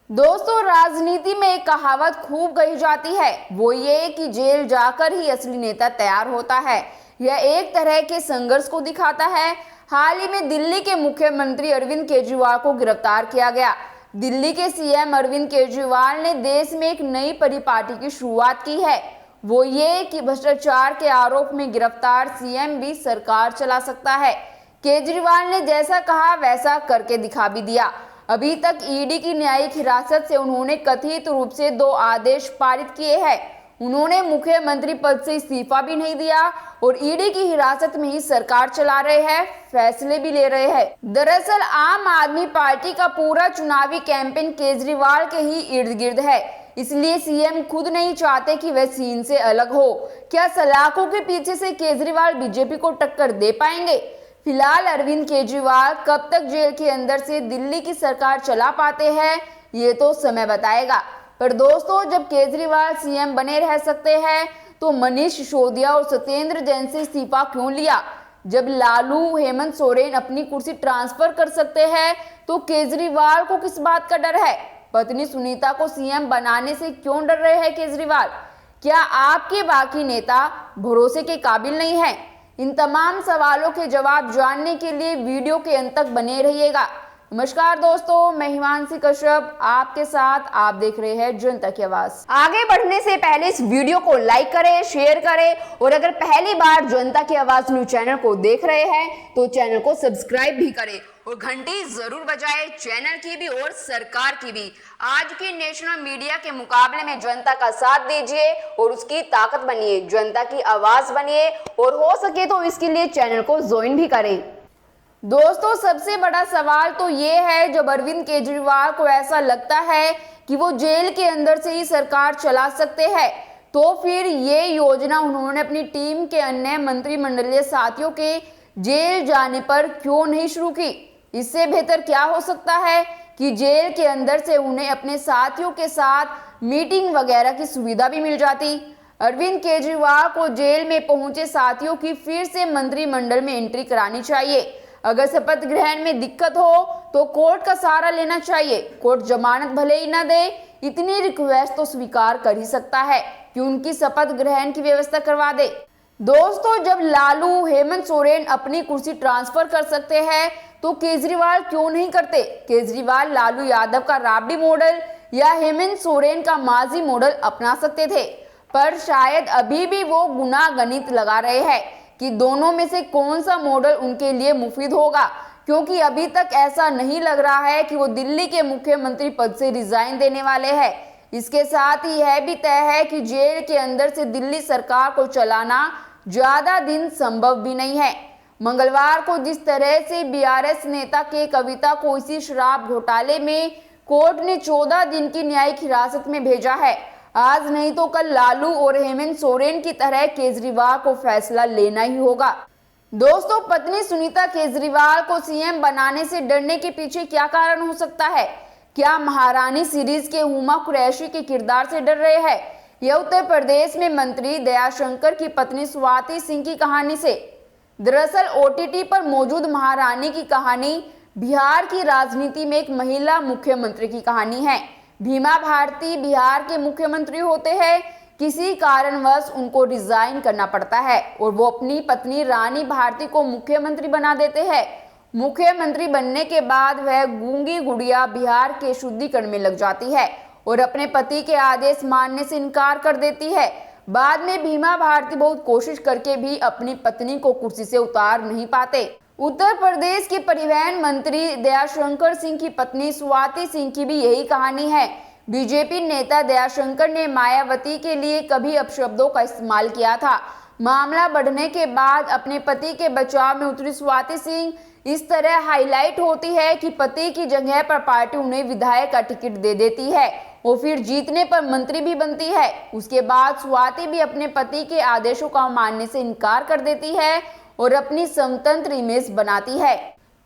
दोस्तों, राजनीति में एक कहावत खूब कही जाती है, वो ये कि जेल जाकर ही असली नेता तैयार होता है। यह एक तरह के संघर्ष को दिखाता है। हाल ही में दिल्ली के मुख्यमंत्री अरविंद केजरीवाल को गिरफ्तार किया गया। दिल्ली के सीएम अरविंद केजरीवाल ने देश में एक नई परिपाटी की शुरुआत की है, वो ये कि भ्रष्टाचार के आरोप में गिरफ्तार सीएम भी सरकार चला सकता है। केजरीवाल ने जैसा कहा वैसा करके दिखा भी दिया। अभी तक ईडी की न्यायिक हिरासत से उन्होंने कथित रूप से 2 आदेश पारित किए हैं। उन्होंने मुख्यमंत्री पद से इस्तीफा भी नहीं दिया और ईडी की हिरासत में ही सरकार चला रहे हैं, फैसले भी ले रहे हैं। दरअसल आम आदमी पार्टी का पूरा चुनावी कैंपेन केजरीवाल के ही इर्द गिर्द है, इसलिए सीएम खुद नहीं चाहते कि वह सीन से अलग हो। क्या सलाखों के पीछे से केजरीवाल बीजेपी को टक्कर दे पाएंगे? फिलहाल अरविंद केजरीवाल कब तक जेल के अंदर से दिल्ली की सरकार चला पाते हैं, ये तो समय बताएगा। पर दोस्तों, जब केजरीवाल सीएम बने रह सकते हैं तो मनीष सिसोदिया और सत्येंद्र जैन से इस्तीफा क्यों लिया? जब लालू हेमंत सोरेन अपनी कुर्सी ट्रांसफर कर सकते हैं तो केजरीवाल को किस बात का डर है? पत्नी सुनीता को सीएम बनाने से क्यों डर रहे हैं केजरीवाल? क्या आपके बाकी नेता भरोसे के काबिल नहीं हैं? इन तमाम सवालों के जवाब जानने के लिए वीडियो के अंत तक बने रहिएगा। नमस्कार दोस्तों, मैं हिमांशी कश्यप आपके साथ, आप देख रहे हैं जनता की आवाज। आगे बढ़ने से पहले इस वीडियो को लाइक करें, शेयर करें और अगर पहली बार जनता की आवाज न्यूज चैनल को देख रहे हैं तो चैनल को सब्सक्राइब भी करें और घंटी जरूर बजाएं, चैनल की भी और सरकार की भी। आज की नेशनल मीडिया के मुकाबले में जनता का साथ दीजिए और उसकी ताकत बनिए, जनता की आवाज बनिए और हो सके तो इसके लिए चैनल को ज्वाइन भी करें। दोस्तों, सबसे बड़ा सवाल तो ये है, जब अरविंद केजरीवाल को ऐसा लगता है कि वो जेल के अंदर से ही सरकार चला सकते हैं, तो फिर ये योजना उन्होंने अपनी टीम के अन्य मंत्रिमंडलीय साथियों के जेल जाने पर क्यों नहीं शुरू की? इससे बेहतर क्या हो सकता है कि जेल के अंदर से उन्हें अपने साथियों के साथ मीटिंग वगैरह की सुविधा भी मिल जाती। अरविंद केजरीवाल को जेल में पहुंचे साथियों की फिर से मंत्रिमंडल में एंट्री करानी चाहिए। अगर शपथ ग्रहण में दिक्कत हो तो कोर्ट का सहारा लेना चाहिए। कोर्ट जमानत भले ही न दे, इतनी रिक्वेस्ट तो स्वीकार कर ही सकता है कि उनकी शपथ ग्रहण की व्यवस्था करवा दे। दोस्तों, जब लालू हेमंत सोरेन अपनी कुर्सी ट्रांसफर कर सकते हैं तो केजरीवाल क्यों नहीं करते? केजरीवाल लालू यादव का राबड़ी मॉडल या हेमंत सोरेन का माजी मॉडल अपना सकते थे, पर शायद अभी भी वो गुना-गणित लगा रहे हैं कि दोनों में से कौन सा मॉडल उनके लिए मुफीद होगा, क्योंकि अभी तक ऐसा नहीं लग रहा है कि वो दिल्ली के मुख्यमंत्री पद से रिजाइन देने वाले हैं। इसके साथ ही यह भी तय है कि जेल के अंदर से दिल्ली सरकार को चलाना ज्यादा दिन संभव भी नहीं है। मंगलवार को जिस तरह से बीआरएस नेता के कविता को इसी शराब घोटाले में कोर्ट ने 14 दिन की न्यायिक हिरासत में भेजा है, आज नहीं तो कल लालू और हेमंत सोरेन की तरह केजरीवाल को फैसला लेना ही होगा। दोस्तों, पत्नी सुनीता केजरीवाल को सीएम बनाने से डरने के पीछे क्या कारण हो सकता है? क्या महारानी सीरीज के हुमा कुरैशी के किरदार से डर रहे हैं? यह उत्तर प्रदेश में मंत्री दयाशंकर की पत्नी स्वाति सिंह की कहानी से। दरअसल ओटीटी पर मौजूद महारानी की कहानी बिहार की राजनीति में एक महिला मुख्यमंत्री की कहानी है। भीमा भारती बिहार के मुख्यमंत्री होते हैं, किसी कारणवश उनको रिजाइन करना पड़ता है और वो अपनी पत्नी रानी भारती को मुख्यमंत्री बना देते हैं। मुख्यमंत्री बनने के बाद वह गूंगी गुड़िया बिहार के शुद्धिकरण में लग जाती है और अपने पति के आदेश मानने से इनकार कर देती है। बाद में भीमा भारती बहुत कोशिश करके भी अपनी पत्नी को कुर्सी से उतार नहीं पाते। उत्तर प्रदेश के परिवहन मंत्री दयाशंकर सिंह की पत्नी स्वाति सिंह की भी यही कहानी है। बीजेपी नेता दयाशंकर ने मायावती के लिए कभी अपशब्दों का इस्तेमाल किया था। मामला बढ़ने के बाद अपने पति के बचाव में उतरी स्वाति सिंह इस तरह हाईलाइट होती है कि पति की जगह पर पार्टी उन्हें विधायक का टिकट दे देती है और फिर जीतने पर मंत्री भी बनती है। उसके बाद स्वाति भी अपने पति के आदेशों का मानने से इनकार कर देती है और अपनी स्वतंत्र इमेज बनाती है।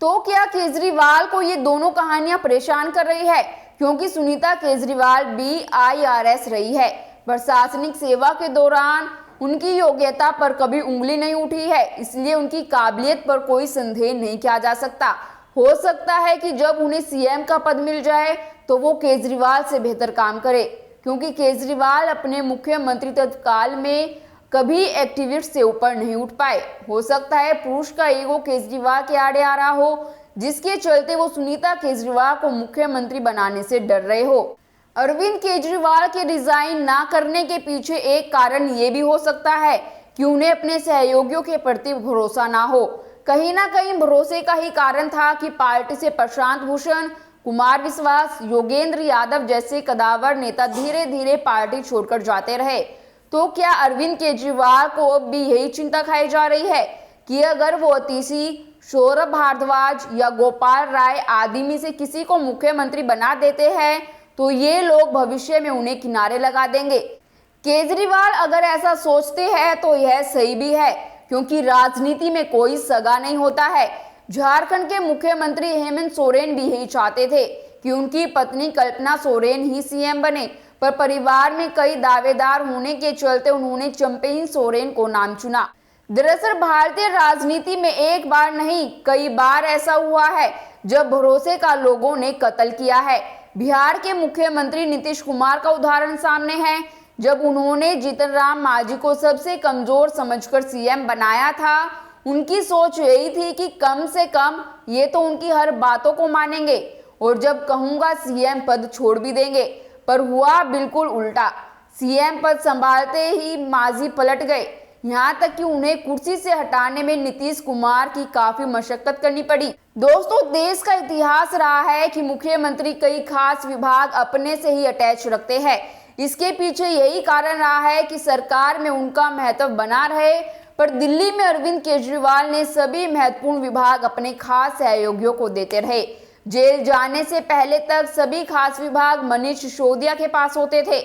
तो क्या केजरीवाल को ये दोनों कहानियां परेशान कर रही है? क्योंकि सुनीता केजरीवाल BIRS रही है। प्रशासनिक सेवा के दौरान उनकी योग्यता पर कभी उंगली नहीं उठी है, इसलिए उनकी काबिलियत पर कोई संदेह नहीं किया जा सकता। हो सकता है कि जब उन्हें सीएम का पद मिल जाए तो वो केजरीवाल से बेहतर काम करे, क्योंकि केजरीवाल अपने मुख्यमंत्री तत्काल में कभी एक्टिविस्ट से ऊपर नहीं उठ पाए। हो सकता है पुरुष का ईगो केजरीवाल के आड़े आ रहा हो, जिसके चलते वो सुनीता केजरीवाल को मुख्यमंत्री बनाने से डर रहे हो। अरविंद केजरीवाल के रिजाइन ना करने के पीछे एक कारण ये भी हो सकता है कि उन्हें अपने सहयोगियों के प्रति भरोसा ना हो। कहीं ना कहीं भरोसे का ही कारण था कि पार्टी से प्रशांत भूषण, कुमार विश्वास, योगेंद्र यादव जैसे कदावर नेता धीरे धीरे पार्टी छोड़कर जाते रहे। तो क्या अरविंद केजरीवाल को अब भी यही चिंता खाई जा रही है कि अगर वो अतिशी, सौरभ भारद्वाज या गोपाल राय आदि में से किसी को मुख्यमंत्री बना देते हैं तो ये लोग भविष्य में उन्हें किनारे लगा देंगे? केजरीवाल अगर ऐसा सोचते हैं तो यह सही भी है, क्योंकि राजनीति में कोई सगा नहीं होता है। झारखंड के मुख्यमंत्री हेमंत सोरेन भी यही चाहते थे कि उनकी पत्नी कल्पना सोरेन ही सीएम बने, पर परिवार में कई दावेदार होने के चलते उन्होंने चंपेई सोरेन को नाम चुना। दरअसल भारतीय राजनीति में एक बार नहीं कई बार ऐसा हुआ है जब भरोसे का लोगों ने कत्ल किया है। बिहार के मुख्यमंत्री नीतीश कुमार का उदाहरण सामने है। जब उन्होंने जीतन राम मांझी को सबसे कमजोर समझकर सीएम बनाया था, उनकी सोच यही थी कि कम से कम ये तो उनकी हर बातों को मानेंगे और जब कहूंगा सीएम पद छोड़ भी देंगे। पर हुआ बिल्कुल उल्टा। सीएम पद संभालते ही मांझी पलट गए, यहाँ तक कि उन्हें कुर्सी से हटाने में नीतीश कुमार की काफी मशक्कत करनी पड़ी। दोस्तों, देश का इतिहास रहा है कि मुख्यमंत्री कई खास विभाग अपने से ही अटैच रखते हैं। इसके पीछे यही कारण रहा है कि सरकार में उनका महत्व बना रहे। पर दिल्ली में अरविंद केजरीवाल ने सभी महत्वपूर्ण विभाग अपने खास सहयोगियों को देते रहे। जेल जाने से पहले तक सभी खास विभाग मनीष सिसोदिया के पास होते थे,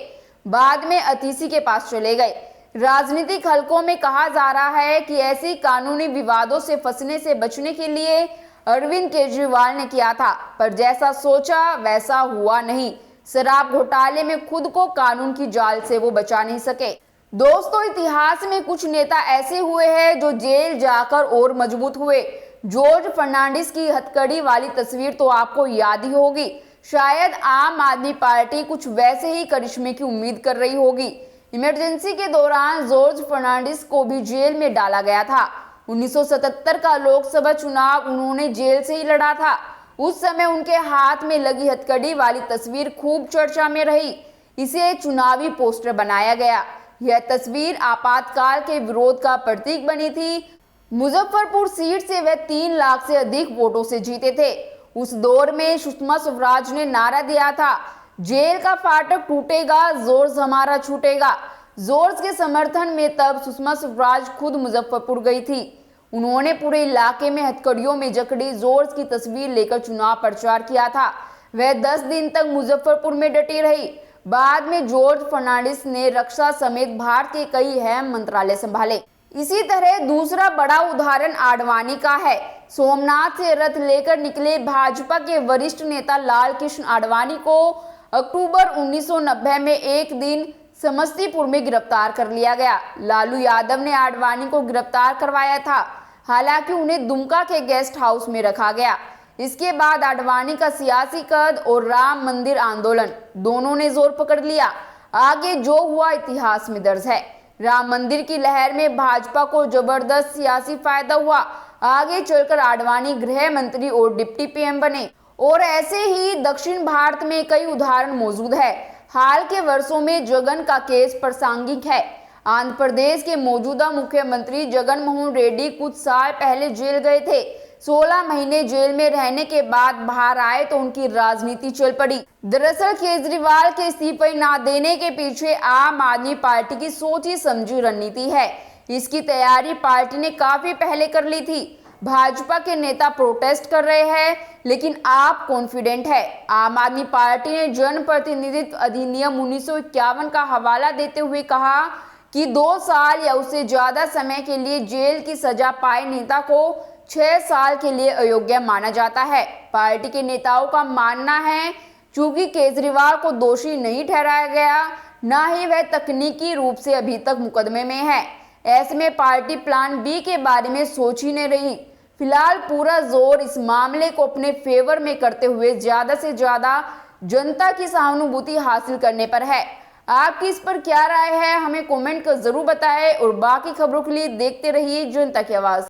बाद में अतिशी के पास चले गए। राजनीतिक हलकों में कहा जा रहा है कि ऐसी कानूनी विवादों से फंसने से बचने के लिए अरविंद केजरीवाल ने किया था, पर जैसा सोचा वैसा हुआ नहीं। शराब घोटाले में खुद को कानून की जाल से वो बचा नहीं सके। दोस्तों, इतिहास में कुछ नेता ऐसे हुए हैं जो जेल जाकर और मजबूत हुए। जॉर्ज फर्नांडिस की हथकड़ी वाली तस्वीर तो आपको याद ही होगी। शायद आम आदमी पार्टी कुछ वैसे ही करिश्मे की उम्मीद कर रही होगी। इमरजेंसी के दौरान जॉर्ज फर्नांडिस को भी जेल में डाला गया था। 1977 का लोकसभा चुनाव उन्होंने जेल से ही लड़ा था। उस समय उनके हाथ में लगी हथकड़ी वाली तस्वीर खूब चर्चा में रही। इसे चुनावी पोस्टर बनाया गया। यह तस्वीर आपातकाल के विरोध का प्रतीक बनी थी। मुजफ्फरपुर सीट से वे 3 लाख से अधिक वोटों से जीते थे। उस दौर में सुषमा स्वराज ने नारा दिया था, जेल का फाटक टूटेगा, जॉर्ज हमारा छूटेगा। जॉर्ज के समर्थन में तब सुषमा स्वराज खुद मुजफ्फरपुर गई थी। उन्होंने पूरे इलाके में हथकड़ियों में जकड़ी जॉर्ज की तस्वीर लेकर चुनाव प्रचार किया था। वह 10 दिन तक मुजफ्फरपुर में डटी रही। बाद में जॉर्ज फर्नांडिस ने रक्षा समेत भारत के कई अहम मंत्रालय संभाले। इसी तरह दूसरा बड़ा उदाहरण आडवाणी का है। सोमनाथ से रथ लेकर निकले भाजपा के वरिष्ठ नेता लाल कृष्ण आडवाणी को अक्टूबर 1990 में एक दिन समस्तीपुर में गिरफ्तार कर लिया गया। लालू यादव ने आडवाणी को गिरफ्तार करवाया था, हालांकि उन्हें दुमका के गेस्ट हाउस में रखा गया। इसके बाद आडवाणी का सियासी कद और राम मंदिर आंदोलन दोनों ने जोर पकड़ लिया। आगे जो हुआ इतिहास में दर्ज है। राम मंदिर की लहर में भाजपा को जबरदस्त सियासी फायदा हुआ। आगे चलकर आडवाणी गृह मंत्री और डिप्टी पीएम बने। और ऐसे ही दक्षिण भारत में कई उदाहरण मौजूद है। हाल के वर्षों में जगन का केस प्रासंगिक है। आंध्र प्रदेश के मौजूदा मुख्यमंत्री जगन मोहन रेड्डी कुछ साल पहले जेल गए थे। 16 महीने जेल में रहने के बाद बाहर आए तो उनकी राजनीति चल पड़ी। दरअसल केजरीवाल के इस्तीफे ना देने के पीछे आम आदमी पार्टी की सोची समझी रणनीति है। इसकी तैयारी पार्टी ने काफी पहले कर ली थी। भाजपा के नेता प्रोटेस्ट कर रहे हैं, लेकिन आप कॉन्फिडेंट है। आम आदमी पार्टी ने जन प्रतिनिधित्व अधिनियम 1951 का हवाला देते हुए कहा कि 2 साल या उससे ज्यादा समय के लिए जेल की सजा पाए नेता को 6 साल के लिए अयोग्य माना जाता है। पार्टी के नेताओं का मानना है चूंकि केजरीवाल को दोषी नहीं ठहराया गया, न ही वह तकनीकी रूप से अभी तक मुकदमे में है, ऐसे में पार्टी प्लान बी के बारे में सोच ही नहीं रही। फिलहाल पूरा जोर इस मामले को अपने फेवर में करते हुए ज्यादा से ज्यादा जनता की सहानुभूति हासिल करने पर है। आपकी इस पर क्या राय है, हमें कमेंट कर जरूर बताएं और बाकी खबरों के लिए देखते रहिए जनता की आवाज।